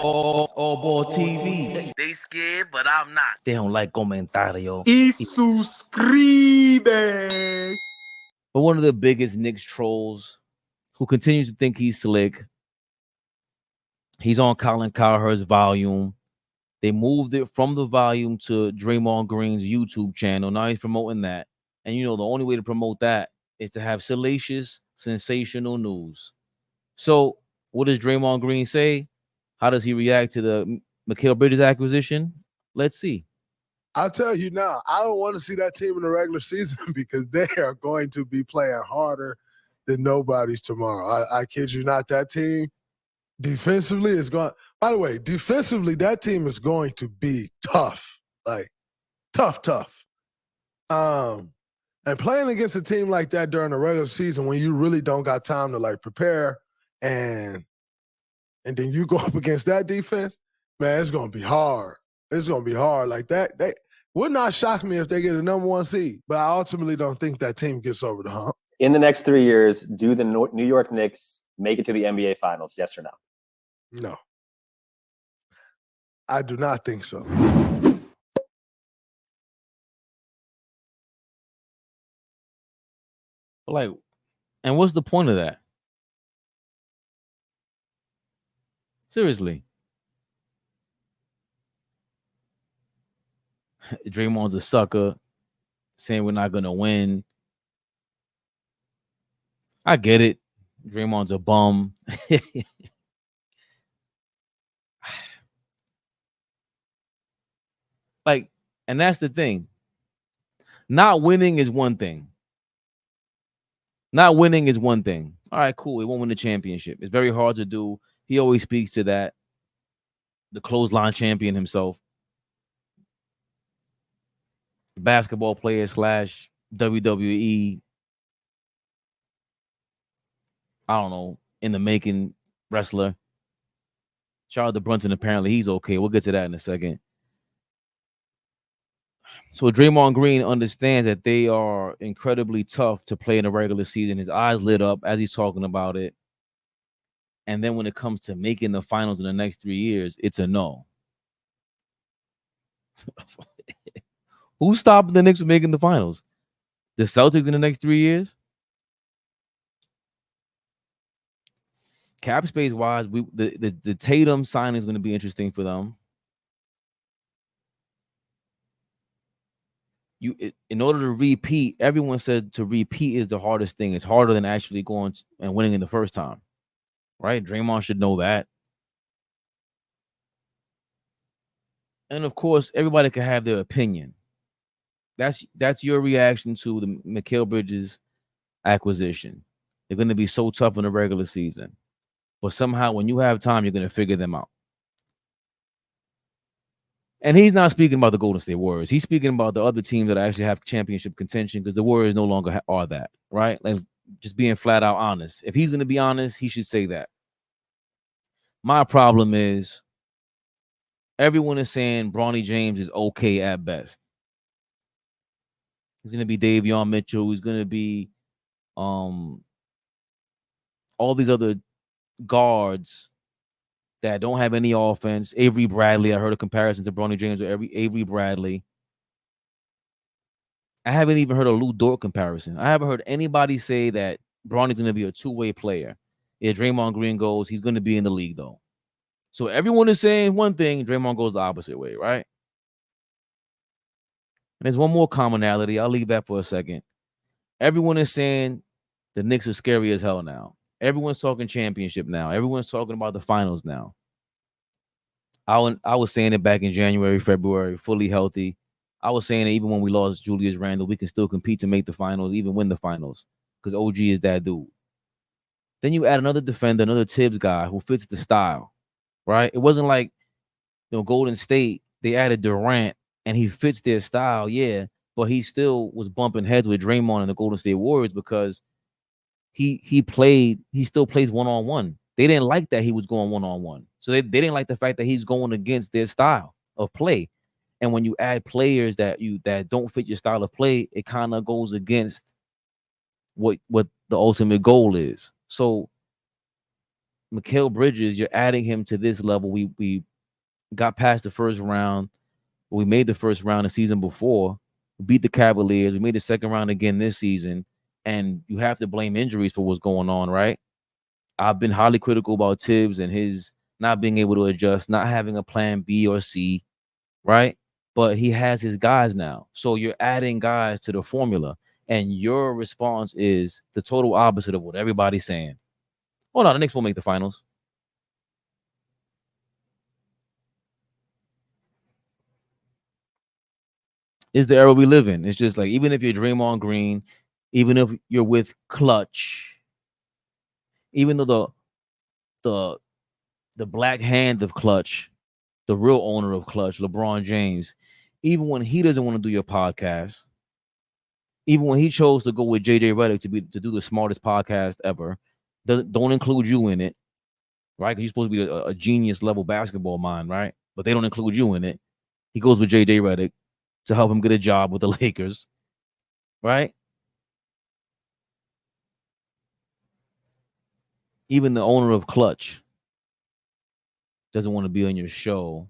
All Ball TV. They scared, but I'm not. They don't like comentario. Y suscribe. But one of the biggest Knicks trolls who continues to think he's slick. He's on Colin Cowherd's volume. They moved it from the volume to Draymond Green's YouTube channel. Now he's promoting that. And you know, the only way to promote that is to have salacious, sensational news. So what does Draymond Green say? How does he react to the Mikal Bridges acquisition? Let's see. I'll tell you now, I don't want to see that team in the regular season because they are going to be playing harder than nobody's tomorrow. I kid you not, that team defensively is going. By the way, defensively, that team is going to be tough, like tough. And playing against a team like that during the regular season when you really don't got time to like prepare and then you go up against that defense, man, it's going to be hard. It's going to be hard. Like that, they would not shock me if they get a number one seed, but I ultimately don't think that team gets over the hump. In the next 3 years, do the New York Knicks make it to the NBA Finals? Yes or no? No. I do not think so. Like, and what's the point of that? Seriously. Draymond's a sucker, saying we're not going to win. I get it. Draymond's a bum. Like, and that's the thing. Not winning is one thing. Not winning is one thing. All right, cool. He won't win the championship. It's very hard to do. He always speaks to that. The clothesline champion himself. Basketball player / WWE, I don't know, in the making wrestler. Shout out to Brunson. Apparently he's okay. We'll get to that in a second. So Draymond Green understands that they are incredibly tough to play in the regular season. His eyes lit up as he's talking about it. And then when it comes to making the finals in the next 3 years, it's a no. Who's stopping the Knicks from making the finals? The Celtics in the next 3 years? Cap space wise, the Tatum signing is going to be interesting for them. In order to repeat, everyone said to repeat is the hardest thing. It's harder than actually going and winning in the first time, right? Draymond should know that. And of course, everybody can have their opinion. That's your reaction to the Mikal Bridges acquisition. They're going to be so tough in the regular season. But somehow when you have time, you're going to figure them out. And he's not speaking about the Golden State Warriors. He's speaking about the other teams that actually have championship contention because the Warriors no longer are that, right? Like just being flat out honest. If he's going to be honest, he should say that. My problem is everyone is saying Bronny James is okay at best. He's going to be Davion Mitchell. He's going to be all these other guards that don't have any offense. Avery Bradley. I heard a comparison to Bronny James with Avery Bradley. I haven't even heard a Lou Dort comparison. I haven't heard anybody say that Bronny's going to be a two-way player. Yeah, Draymond Green goes, he's going to be in the league, though. So everyone is saying one thing, Draymond goes the opposite way, right? And there's one more commonality. I'll leave that for a second. Everyone is saying the Knicks are scary as hell now. Everyone's talking championship now. Everyone's talking about the finals now. I was saying it back in January, February, fully healthy. I was saying it even when we lost Julius Randle, we can still compete to make the finals, even win the finals, because OG is that dude. Then you add another defender, another Tibbs guy who fits the style, right? It wasn't like, Golden State, they added Durant and he fits their style, yeah, but he still was bumping heads with Draymond and the Golden State Warriors because he still plays one-on-one. They didn't like that he was going one-on-one. So they didn't like the fact that he's going against their style of play. And when you add players that don't fit your style of play, it kind of goes against what the ultimate goal is. So Mikal Bridges, you're adding him to this level. We got past the first round. We made the first round the season before, beat the Cavaliers. We made the second round again this season, and you have to blame injuries for what's going on, right? I've been highly critical about Tibbs and his not being able to adjust, not having a plan B or C, right? But he has his guys now. So you're adding guys to the formula, and your response is the total opposite of what everybody's saying. Oh no, the Knicks will make the finals. It's the era we live in. It's just like even if you're Draymond Green, even if you're with Clutch, even though the the black hand of Clutch, the real owner of Clutch, LeBron James, even when he doesn't want to do your podcast, even when he chose to go with JJ Redick to do the smartest podcast ever, don't include you in it, right? Because you're supposed to be a genius level basketball mind, right? But they don't include you in it. He goes with JJ Redick to help him get a job with the Lakers, right? Even the owner of Clutch doesn't want to be on your show,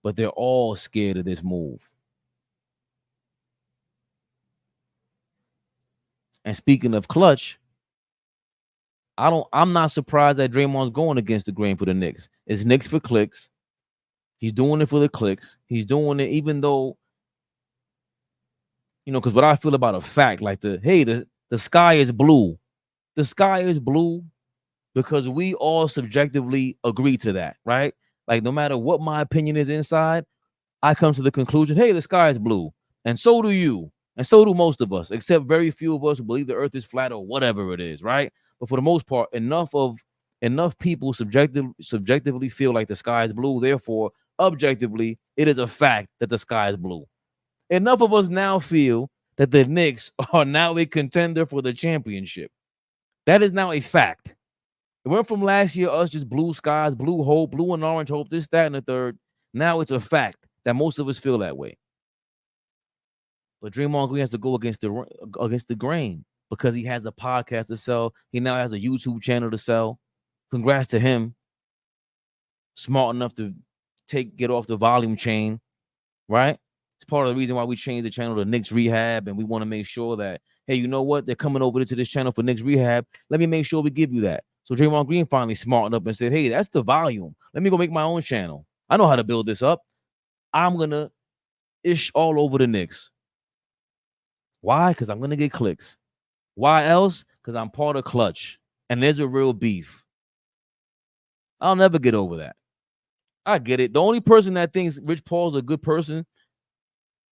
but they're all scared of this move. And speaking of Clutch, I'm not surprised that Draymond's going against the grain for the Knicks. It's Knicks for clicks. He's doing it for the clicks. He's doing it even though, because what I feel about a fact, like the sky is blue. The sky is blue because we all subjectively agree to that, right? Like no matter what my opinion is inside, I come to the conclusion, hey, the sky is blue. And so do you. And so do most of us, except very few of us who believe the earth is flat or whatever it is, right? But for the most part, enough people subjectively feel like the sky is blue. Therefore, objectively, it is a fact that the sky is blue. Enough of us now feel that the Knicks are now a contender for the championship. That is now a fact. It went from last year, us just blue skies, blue hope, blue and orange hope, this, that, and the third. Now it's a fact that most of us feel that way. But Draymond Green has to go against the grain because he has a podcast to sell. He now has a YouTube channel to sell. Congrats to him. Smart enough to get off the volume chain, right? It's part of the reason why we changed the channel to Knicks Rehab, and we want to make sure that, hey, you know what? They're coming over to this channel for Knicks Rehab. Let me make sure we give you that. So Draymond Green finally smartened up and said, hey, that's the volume. Let me go make my own channel. I know how to build this up. I'm going to ish all over the Knicks. Why? Because I'm going to get clicks. Why else? Because I'm part of Clutch, and there's a real beef. I'll never get over that. I get it. The only person that thinks Rich Paul's a good person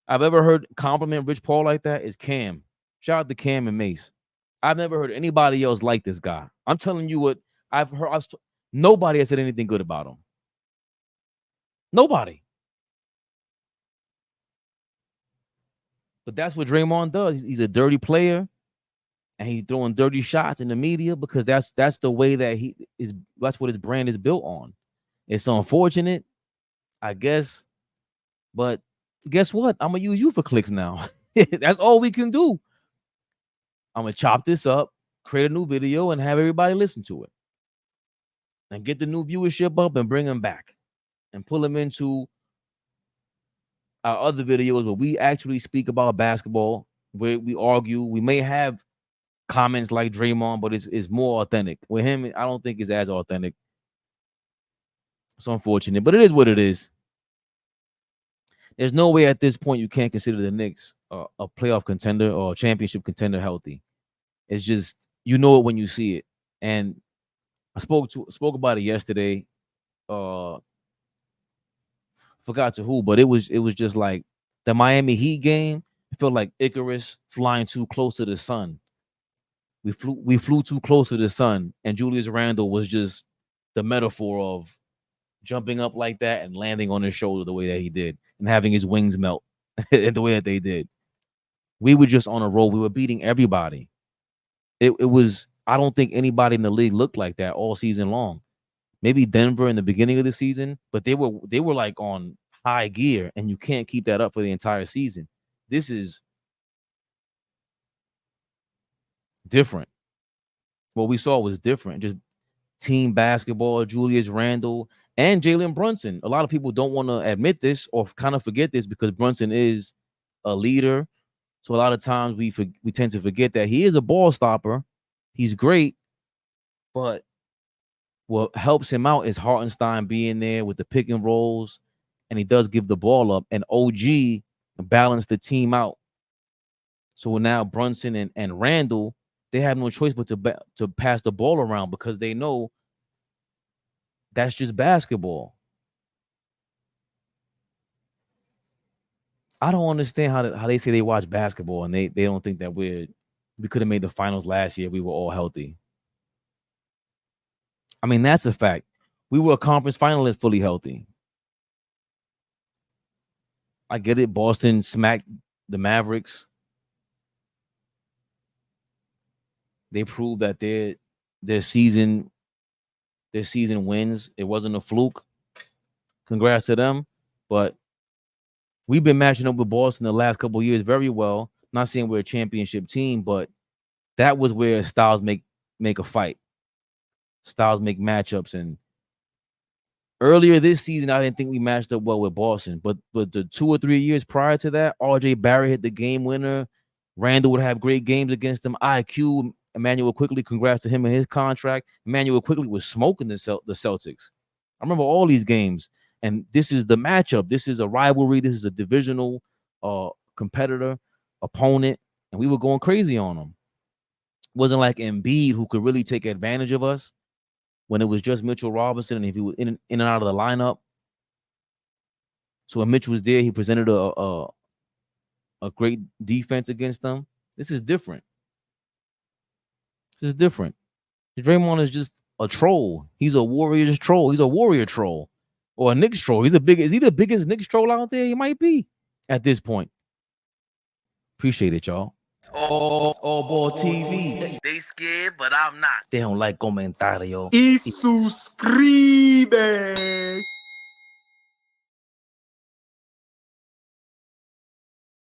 I've ever heard compliment Rich Paul like that is Cam. Shout out to Cam and Mace. I've never heard anybody else like this guy. I'm telling you what I've heard. Nobody has said anything good about him. Nobody. But that's what Draymond does. He's a dirty player, and he's throwing dirty shots in the media because that's the way that he is. That's what his brand is built on. It's unfortunate, I guess, but guess what? I'm gonna use you for clicks now. That's all we can do. I'm gonna chop this up, create a new video, and have everybody listen to it, and get the new viewership up, and bring them back, and pull them into our other videos where we actually speak about basketball, where we argue. We may have comments like Draymond, but it's more authentic. With him, I don't think it's as authentic. It's unfortunate, but it is what it is. There's no way at this point you can't consider the Knicks a playoff contender or a championship contender healthy. It's just you know it when you see it. And I spoke about it yesterday. Forgot to who, but it was just like the Miami Heat game. It felt like Icarus flying too close to the sun. We flew too close to the sun, and Julius Randle was just the metaphor of jumping up like that and landing on his shoulder the way that he did and having his wings melt the way that they did. We were just on a roll. We were beating everybody. It was, I don't think anybody in the league looked like that all season long. Maybe Denver in the beginning of the season, but they were like on high gear, and you can't keep that up for the entire season. This is different. What we saw was different. Just team basketball, Julius Randle and Jalen Brunson. A lot of people don't want to admit this or kind of forget this because Brunson is a leader. So a lot of times we tend to forget that he is a ball stopper. He's great, but what helps him out is Hartenstein being there with the pick and rolls, and he does give the ball up. And OG balanced the team out. So now Brunson and Randall, they have no choice but to pass the ball around because they know that's just basketball. I don't understand how they say they watch basketball and they don't think that we could have made the finals last year if we were all healthy. I mean, that's a fact. We were a conference finalist fully healthy. I get it. Boston smacked the Mavericks. They proved that their season wins. It wasn't a fluke. Congrats to them. But we've been matching up with Boston the last couple of years very well. Not saying we're a championship team, but that was where styles make a fight. Styles make matchups. And earlier this season, I didn't think we matched up well with Boston. But the 2 or 3 years prior to that, RJ Barrett hit the game winner. Randall would have great games against them. IQ, Emmanuel Quickly, congrats to him and his contract. Emmanuel Quickly was smoking the Celtics. I remember all these games. And this is the matchup. This is a rivalry. This is a divisional competitor, opponent. And we were going crazy on them. It wasn't like Embiid who could really take advantage of us when it was just Mitchell Robinson and if he was in and out of the lineup. So when Mitch was there, he presented a great defense against them. This is different. This is different. Draymond is just a troll. He's a Warriors troll. He's a Warrior troll. Or a Knicks troll. Is he the biggest Knicks troll out there? He might be at this point. Appreciate it, y'all. All Ball TV. They scared, but I'm not. They don't like comentario. Y suscribe.